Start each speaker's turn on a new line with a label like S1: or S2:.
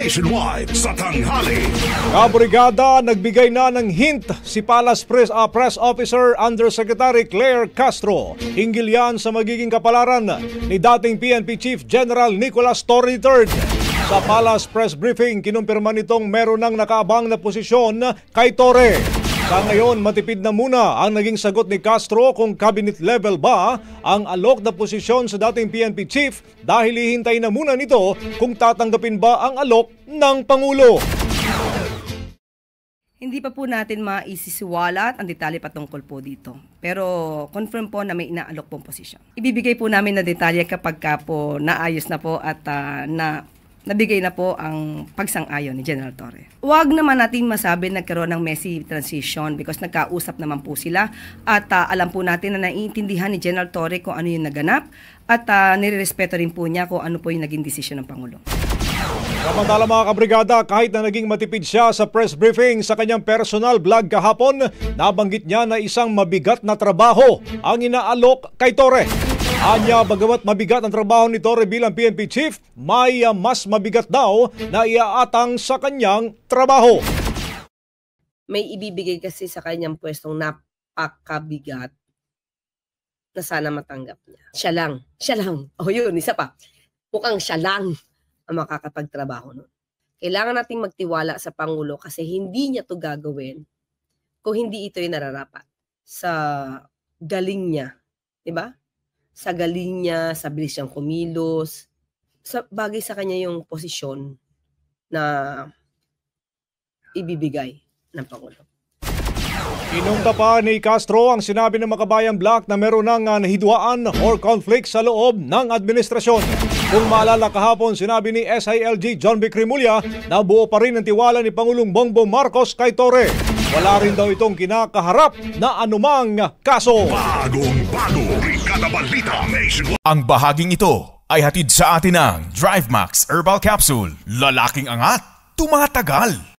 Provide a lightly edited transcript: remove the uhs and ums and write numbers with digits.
S1: nationwide sa tanghali.
S2: Kabrigada, nagbigay na ng hint si Palace Press Officer Undersecretary Claire Castro. Hinggil yan sa magiging kapalaran ni dating PNP Chief General Nicolas Torre III. Sa Palace Press Briefing, kinumpirma nitong meron ng nakaabang na posisyon kay Torre. Sa ngayon, matipid na muna ang naging sagot ni Castro kung cabinet level ba ang alok na posisyon sa dating PNP chief dahil hihintay na muna nito kung tatanggapin ba ang alok ng Pangulo.
S3: Hindi pa po natin maisisiwalat ang detalye patungkol po dito. Pero confirm po na may inaalok pong posisyon. Ibibigay po namin na detalye kapag po naayos na po at nabigay na po ang pagsang-ayon ni General Torre. Huwag naman natin masabi nagkaroon ng messy transition because nagkausap naman po sila at alam po natin na naiintindihan ni General Torre kung ano yung naganap at nirerespeto rin po niya kung ano po yung naging desisyon ng Pangulo.
S2: Samantala mga kabrigada, kahit na naging matipid siya sa press briefing sa kanyang personal vlog kahapon, nabanggit niya na isang mabigat na trabaho ang inaalok kay Torre. Anya, bagamat mabigat ang trabaho ni Torre bilang PNP chief, may mas mabigat daw na iaatang sa kanyang trabaho.
S4: May ibibigay kasi sa kanyang pwestong napakabigat na sana matanggap niya. Siya lang. O yun, isa pa. Mukhang siya lang ang makakapagtrabaho nun. Kailangan nating magtiwala sa Pangulo kasi hindi niya to gagawin kung hindi ito yung nararapat sa galing niya. Diba? Sa galing niya, sa bilis niyang kumilos, sa bagay sa kanya yung posisyon na ibibigay ng Pangulo.
S2: Inungta pa ni Castro ang sinabi ng Makabayan Black na meron ng nahidwaan or conflict sa loob ng administrasyon. Kung maalala kahapon, sinabi ni SILG John B. Cremulya na buo pa rin ang tiwala ni Pangulong Bongbong Marcos kay Torre. Wala rin daw itong kinakaharap na anumang kaso.
S1: Bagong-bago, Brigada Balita Nationwide.
S5: Ang bahaging ito ay hatid sa atin ng DriveMax Herbal Capsule. Lalaking angat, tumatagal.